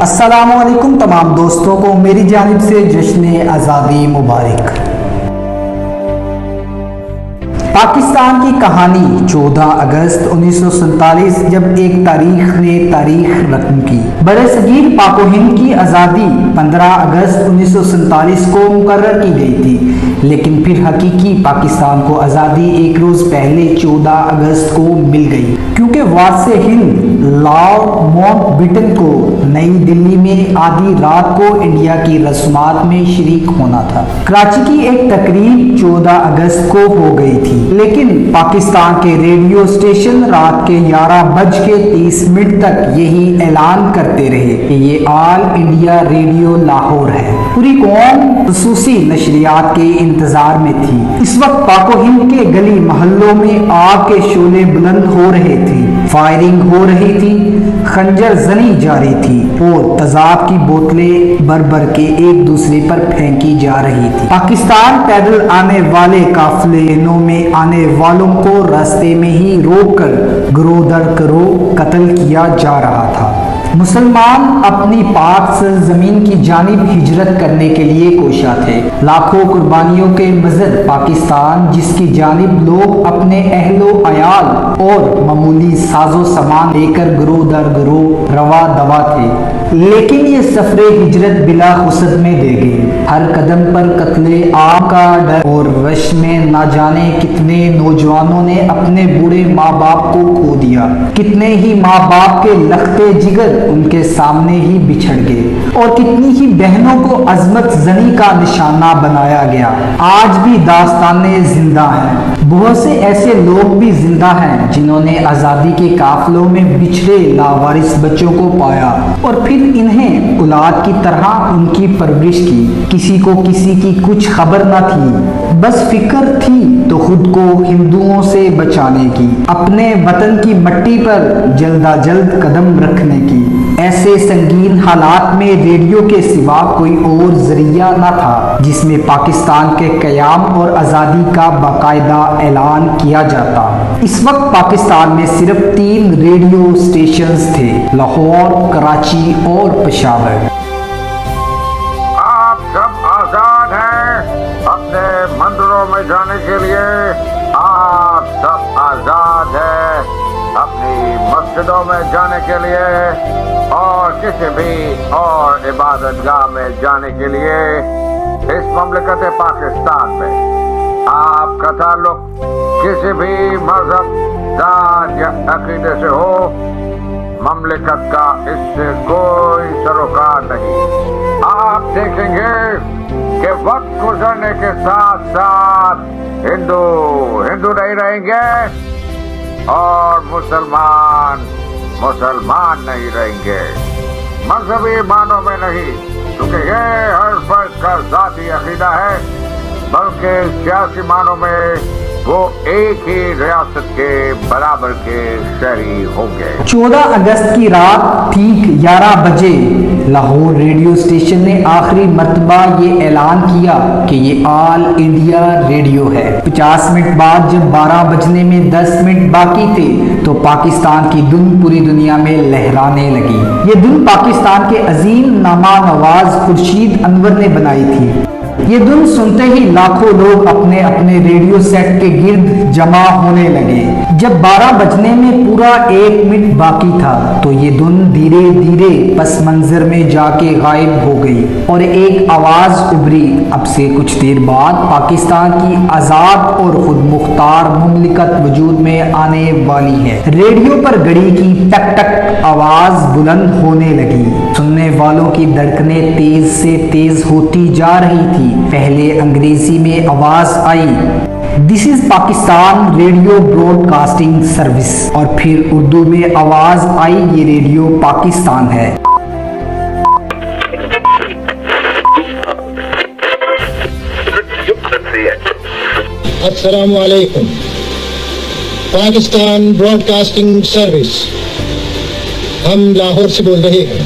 السلام علیکم تمام دوستوں کو میری جانب سے جشن آزادی مبارک۔ پاکستان کی کہانی 14 اگست 1947 جب ایک تاریخ نے تاریخ رقم کی۔ بڑے صغیر پاک و ہند کی آزادی 15 اگست 1947 کو مقرر کی گئی تھی، لیکن پھر حقیقی پاکستان کو آزادی ایک روز پہلے 14 اگست کو مل گئی، کیونکہ وارث ہند لارڈ ماؤنٹ بیٹن کو نئی دلی میں آدھی رات کو انڈیا کی رسومات میں شریک ہونا تھا۔ کراچی کی ایک تقریب 14 اگست کو ہو گئی تھی، لیکن پاکستان کے ریڈیو اسٹیشن رات کے 11:30 تک یہی اعلان کرتے رہے کہ یہ آل انڈیا ریڈیو لاہور ہے۔ پوری قوم خصوصی نشریات کے انتظار میں تھی۔ اس وقت پاک و ہند کے گلی محلوں میں آگ کے شعلے بلند ہو رہے تھے، فائرنگ ہو رہی تھی، خنجر زنی جاری تھی اور تیزاب کی بوتلیں بھر بھر کے ایک دوسرے پر پھینکی جا رہی تھی۔ پاکستان پیدل آنے والے قافلے میں آنے والوں کو راستے میں ہی روک کر گروہ در گروہ قتل کیا جا رہا تھا۔ مسلمان اپنی پاک سرزمین کی جانب ہجرت کرنے کے لیے کوشاں تھے۔ لاکھوں قربانیوں کے مظہر پاکستان، جس کی جانب لوگ اپنے اہل و عیال اور معمولی ساز و سامان لے کر گروہ در گروہ رواں دوا تھے، لیکن یہ سفر ہجرت بلا خسد میں دے گئی۔ ہر قدم پر قتل عام کا ڈر اور وش میں نہ جانے کتنے نوجوانوں نے اپنے بوڑھے ماں باپ کو کھو دیا، کتنے ہی ماں باپ کے لختے جگر ان کے سامنے ہی بچھڑ گئے، اور کتنی ہی بہنوں کو عظمت زنی کا نشانہ بنایا گیا۔ آج بھی داستانیں زندہ ہیں۔ بہت سے ایسے لوگ بھی زندہ ہیں جنہوں نے آزادی کے قافلوں میں بچھڑے لاوارث بچوں کو پایا اور پھر انہیں اولاد کی طرح ان کی پرورش کی۔ کسی کو کسی کی کچھ خبر نہ تھی، بس فکر تھی تو خود کو ہندوؤں سے بچانے کی، اپنے وطن کی مٹی پر جلدا جلد قدم رکھنے کی۔ ایسے سنگین حالات میں ریڈیو کے سوا کوئی اور ذریعہ نہ تھا جس میں پاکستان کے قیام اور آزادی کا باقاعدہ اعلان کیا جاتا۔ اس وقت پاکستان میں صرف 3 ریڈیو اسٹیشنز تھے، لاہور، کراچی اور پشاور۔ آپ سب آزاد ہیں اپنے مندروں میں جانے کے لیے، آپ سب آزاد ہیں اپنی مسجدوں میں جانے کے لیے اور کسی بھی اور عبادت گاہ میں جانے کے لیے۔ اس مملکت پاکستان میں آپ کا تعلق کسی بھی مذہب، ذات یا عقیدے سے ہو، مملکت کا اس سے کوئی سروکار نہیں۔ آپ دیکھیں گے کہ وقت گزرنے کے ساتھ ساتھ ہندو نہیں رہیں گے اور مسلمان نہیں رہیں گے۔ مذہبی معنوں میں نہیں، کیونکہ یہ ہر فرد کا ذاتی عقیدہ ہے، بلکہ سیاسی معنوں میں وہ ایک ہی ریاست کے برابر کے شہری ہوں گے۔ 14 اگست کی رات ٹھیک 11 بجے لاہور ریڈیو اسٹیشن نے آخری مرتبہ یہ اعلان کیا کہ یہ آل انڈیا ریڈیو ہے۔ 50 منٹ بعد جب 12 بجنے میں 10 منٹ باقی تھے تو پاکستان کی دھن پوری دنیا میں لہرانے لگی۔ یہ دھن پاکستان کے عظیم نامہ نواز خورشید انور نے بنائی تھی۔ یہ دھن سنتے ہی لاکھوں لوگ اپنے اپنے ریڈیو سیٹ کے گرد جمع ہونے لگے۔ جب 12 بجنے میں پورا 1 منٹ باقی تھا تو یہ دھن دھیرے دھیرے پس منظر میں جا کے غائب ہو گئی اور ایک آواز ابھری، اب سے کچھ دیر بعد پاکستان کی آزاد اور خود مختار مملکت وجود میں آنے والی ہے۔ ریڈیو پر گھڑی کی ٹک ٹک آواز بلند ہونے لگی۔ سننے والوں کی دھڑکنیں تیز سے تیز ہوتی جا رہی تھی۔ پہلے انگریزی میں آواز آئی، this is Pakistan radio broadcasting service, اور پھر اردو میں آواز آئی، یہ ریڈیو پاکستان ہے۔ السلام علیکم۔ پاکستان براڈ کاسٹنگ سروس، ہم لاہور سے بول رہے ہیں۔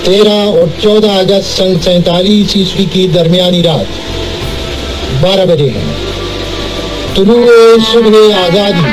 13 اور 14 اگست سن 47 عیسوی کی درمیانی رات 12 بجے ہیں۔ طلوع صبح آزادی۔